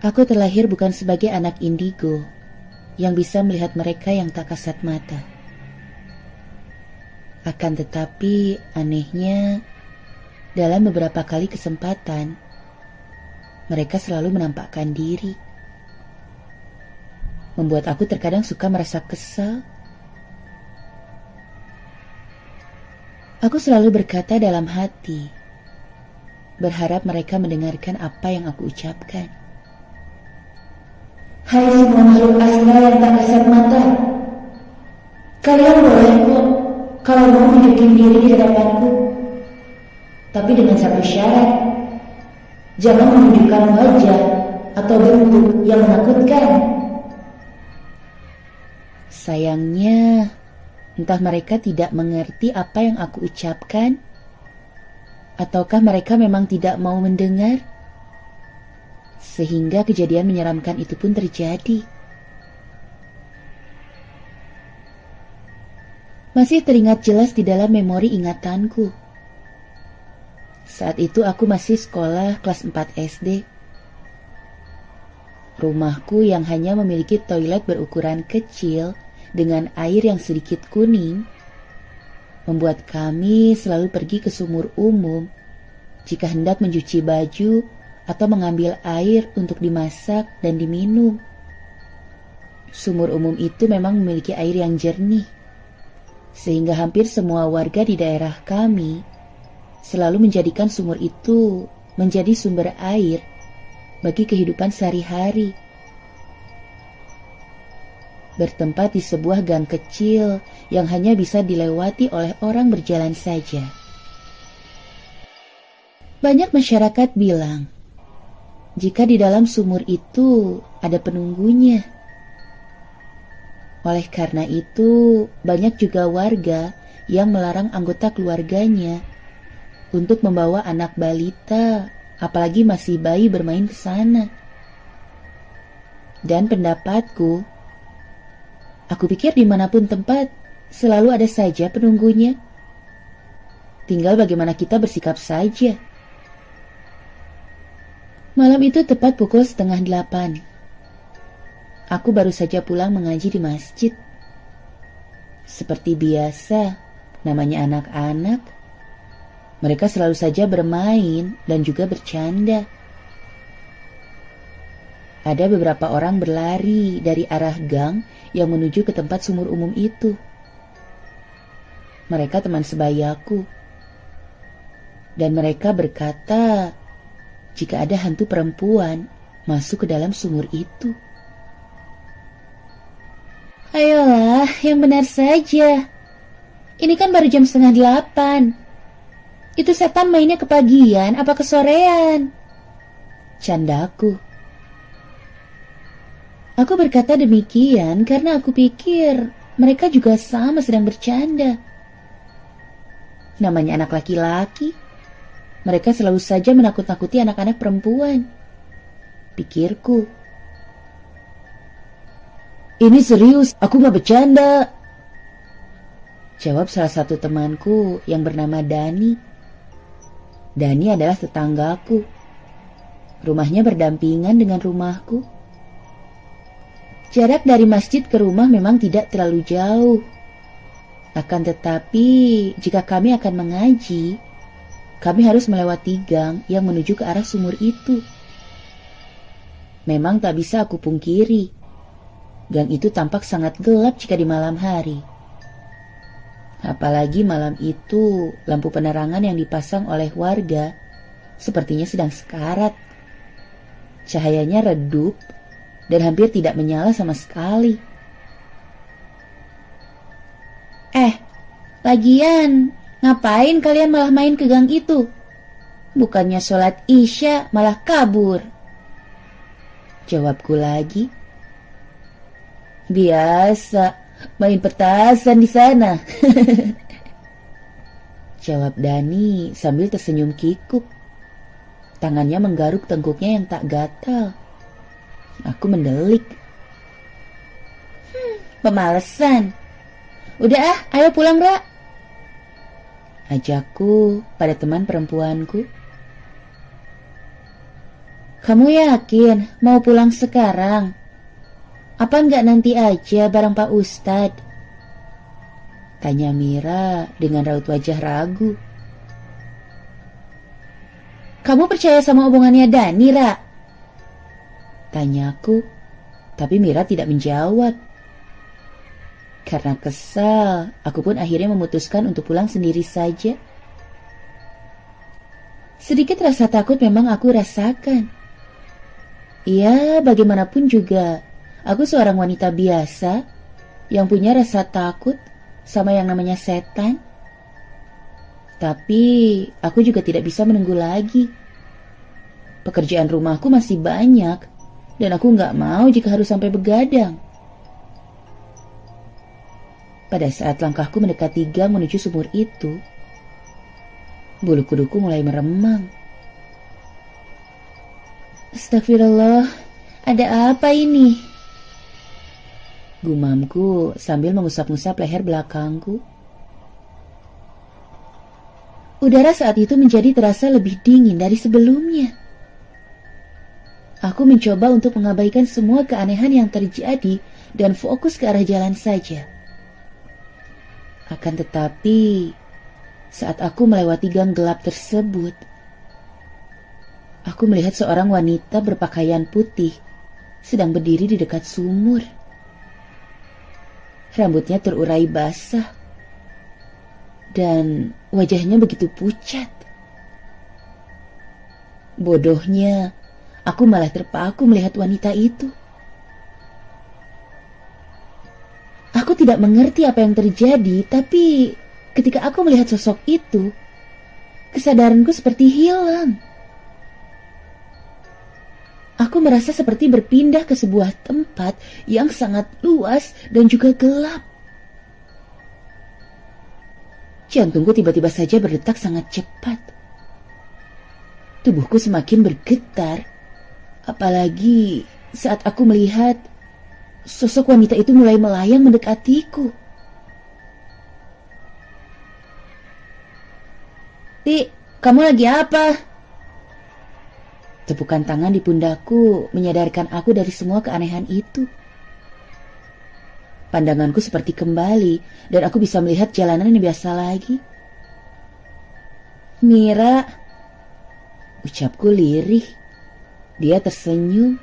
Aku terlahir bukan sebagai anak indigo yang bisa melihat mereka yang tak kasat mata. Akan tetapi, anehnya, dalam beberapa kali kesempatan, mereka selalu menampakkan diri. Membuat aku terkadang suka merasa kesal. Aku selalu berkata dalam hati, berharap mereka mendengarkan apa yang aku ucapkan. Hai semua makhluk astral yang tak kasat mata, kalian boleh kok kalau mau tunjukin diri di hadapanku, tapi dengan satu syarat, jangan menunjukkan wajah atau bentuk yang menakutkan. Sayangnya, entah mereka tidak mengerti apa yang aku ucapkan, ataukah mereka memang tidak mau mendengar, sehingga kejadian menyeramkan itu pun terjadi. Masih teringat jelas di dalam memori ingatanku. Saat itu aku masih sekolah kelas 4 SD. Rumahku yang hanya memiliki toilet berukuran kecil dengan air yang sedikit kuning, membuat kami selalu pergi ke sumur umum jika hendak mencuci baju atau mengambil air untuk dimasak dan diminum. Sumur umum itu memang memiliki air yang jernih, sehingga hampir semua warga di daerah kami selalu menjadikan sumur itu menjadi sumber air bagi kehidupan sehari-hari. Bertempat di sebuah gang kecil yang hanya bisa dilewati oleh orang berjalan saja. Banyak masyarakat bilang, jika di dalam sumur itu ada penunggunya. Oleh karena itu, banyak juga warga yang melarang anggota keluarganya untuk membawa anak balita, apalagi masih bayi, bermain ke sana. Dan pendapatku, aku pikir dimanapun tempat selalu ada saja penunggunya. Tinggal bagaimana kita bersikap saja. Malam itu tepat pukul 7:30. Aku baru saja pulang mengaji di masjid. Seperti biasa, namanya anak-anak, mereka selalu saja bermain dan juga bercanda. Ada beberapa orang berlari dari arah gang yang menuju ke tempat sumur umum itu. Mereka teman sebayaku. Dan mereka berkata, jika ada hantu perempuan masuk ke dalam sumur itu. Ayolah, yang benar saja. Ini kan baru jam 7:30. Itu setan mainnya kepagian apa kesorean? Candaku. Aku berkata demikian karena aku pikir mereka juga sama sedang bercanda. Namanya anak laki-laki, mereka selalu saja menakut-nakuti anak-anak perempuan. Pikirku. Ini serius, aku gak bercanda. Jawab salah satu temanku yang bernama Dani. Dani adalah tetanggaku. Rumahnya berdampingan dengan rumahku. Jarak dari masjid ke rumah memang tidak terlalu jauh. Akan tetapi, jika kami akan mengaji, kami harus melewati gang yang menuju ke arah sumur itu. Memang tak bisa aku pungkiri, gang itu tampak sangat gelap jika di malam hari. Apalagi malam itu lampu penerangan yang dipasang oleh warga sepertinya sedang sekarat. Cahayanya redup dan hampir tidak menyala sama sekali. Lagian, ngapain kalian malah main ke gang itu? Bukannya sholat Isya malah kabur. Jawabku lagi. Biasa, main petasan di sana. Jawab Dani sambil tersenyum kikuk. Tangannya menggaruk tengkuknya yang tak gatal. Aku mendelik. Pemalesan. Udah ayo pulang, Ra. Ajakku pada teman perempuanku. Kamu yakin mau pulang sekarang? Apa enggak nanti aja bareng Pak Ustadz? Tanya Mira dengan raut wajah ragu. Kamu percaya sama omongannya Dani, Ra? Tanyaku, tapi Mira tidak menjawab. Karena kesal, aku pun akhirnya memutuskan untuk pulang sendiri saja. Sedikit rasa takut memang aku rasakan. Ya, bagaimanapun juga, aku seorang wanita biasa yang punya rasa takut sama yang namanya setan. Tapi aku juga tidak bisa menunggu lagi. Pekerjaan rumahku masih banyak dan aku nggak mau jika harus sampai begadang. Pada saat langkahku mendekati gang menuju sumur itu, bulu kuduku mulai meremang. Astagfirullah, ada apa ini? Gumamku sambil mengusap-ngusap leher belakangku. Udara saat itu menjadi terasa lebih dingin dari sebelumnya. Aku mencoba untuk mengabaikan semua keanehan yang terjadi dan fokus ke arah jalan saja. Akan tetapi, saat aku melewati gang gelap tersebut, aku melihat seorang wanita berpakaian putih sedang berdiri di dekat sumur. Rambutnya terurai basah dan wajahnya begitu pucat. Bodohnya, aku malah terpaku melihat wanita itu. Aku tidak mengerti apa yang terjadi, tapi ketika aku melihat sosok itu, kesadaranku seperti hilang. Aku merasa seperti berpindah ke sebuah tempat yang sangat luas dan juga gelap. Jantungku tiba-tiba saja berdetak sangat cepat. Tubuhku semakin bergetar, apalagi saat aku melihat sosok wanita itu mulai melayang mendekatiku. Ti, kamu lagi apa? Tepukan tangan di pundakku menyadarkan aku dari semua keanehan itu. Pandanganku seperti kembali dan aku bisa melihat jalanan yang biasa lagi. Mira, ucapku lirih. Dia tersenyum.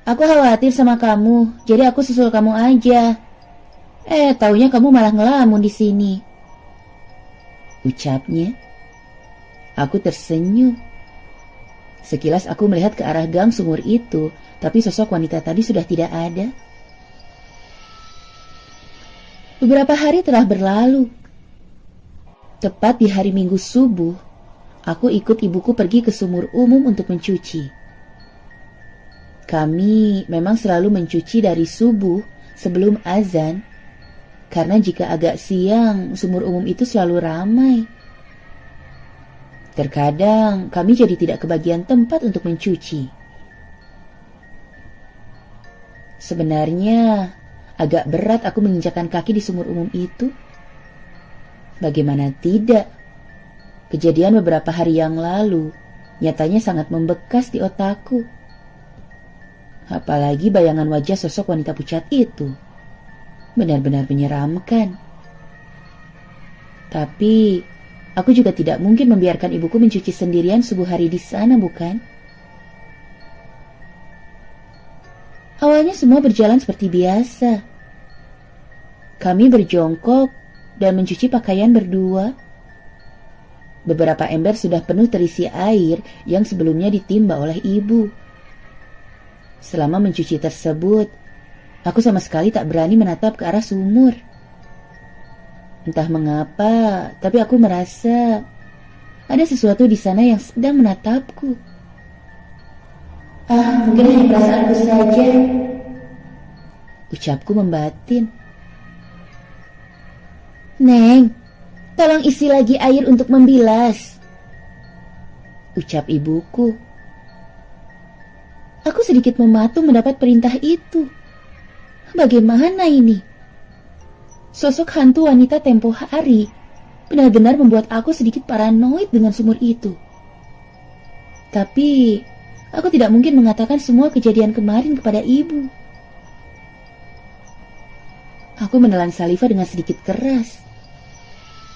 Aku khawatir sama kamu, jadi aku susul kamu aja. Taunya kamu malah ngelamun di sini. Ucapnya. Aku tersenyum. Sekilas aku melihat ke arah gang sumur itu, tapi sosok wanita tadi sudah tidak ada. Beberapa hari telah berlalu. Tepat di hari Minggu subuh, aku ikut ibuku pergi ke sumur umum untuk mencuci. Kami memang selalu mencuci dari subuh sebelum azan, karena jika agak siang, sumur umum itu selalu ramai. Terkadang kami jadi tidak kebagian tempat untuk mencuci. Sebenarnya agak berat aku menginjakkan kaki di sumur umum itu. Bagaimana tidak? Kejadian beberapa hari yang lalu nyatanya sangat membekas di otakku. Apalagi bayangan wajah sosok wanita pucat itu. Benar-benar menyeramkan. Tapi aku juga tidak mungkin membiarkan ibuku mencuci sendirian subuh hari di sana, bukan? Awalnya semua berjalan seperti biasa. Kami berjongkok dan mencuci pakaian berdua. Beberapa ember sudah penuh terisi air yang sebelumnya ditimba oleh ibu. Selama mencuci tersebut, aku sama sekali tak berani menatap ke arah sumur. Entah mengapa, tapi aku merasa ada sesuatu di sana yang sedang menatapku. Mungkin hanya perasaanku saja, ucapku membatin. Neng, tolong isi lagi air untuk membilas, ucap ibuku. Aku sedikit mematung mendapat perintah itu. Bagaimana ini? Sosok hantu wanita tempo hari benar-benar membuat aku sedikit paranoid dengan sumur itu. Tapi aku tidak mungkin mengatakan semua kejadian kemarin kepada ibu. Aku menelan saliva dengan sedikit keras.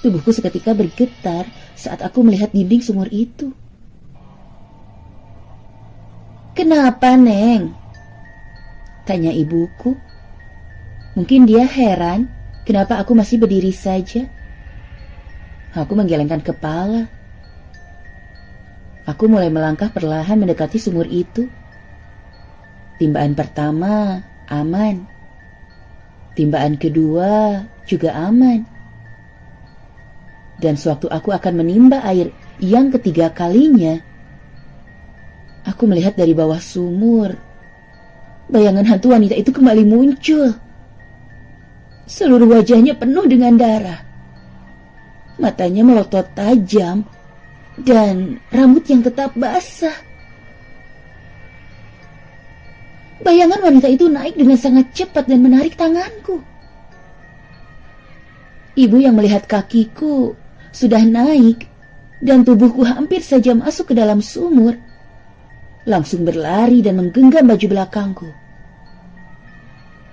Tubuhku seketika bergetar saat aku melihat dinding sumur itu. "Kenapa, Neng?" tanya ibuku. Mungkin dia heran kenapa aku masih berdiri saja. Aku menggelengkan kepala. Aku mulai melangkah perlahan mendekati sumur itu. Timbaan pertama aman. Timbaan kedua juga aman. Dan sewaktu aku akan menimba air yang ketiga kalinya, aku melihat dari bawah sumur, bayangan hantu wanita itu kembali muncul. Seluruh wajahnya penuh dengan darah. Matanya melotot tajam dan rambut yang tetap basah. Bayangan wanita itu naik dengan sangat cepat dan menarik tanganku. Ibu yang melihat kakiku sudah naik dan tubuhku hampir saja masuk ke dalam sumur, langsung berlari dan menggenggam baju belakangku.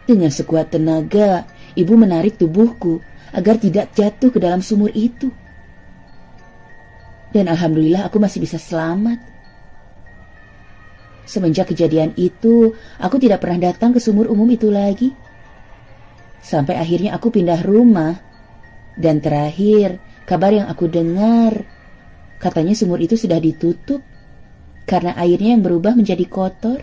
Dengan sekuat tenaga, ibu menarik tubuhku agar tidak jatuh ke dalam sumur itu. Dan alhamdulillah aku masih bisa selamat. Semenjak kejadian itu, aku tidak pernah datang ke sumur umum itu lagi. Sampai akhirnya aku pindah rumah. Dan terakhir, kabar yang aku dengar, katanya sumur itu sudah ditutup karena airnya yang berubah menjadi kotor.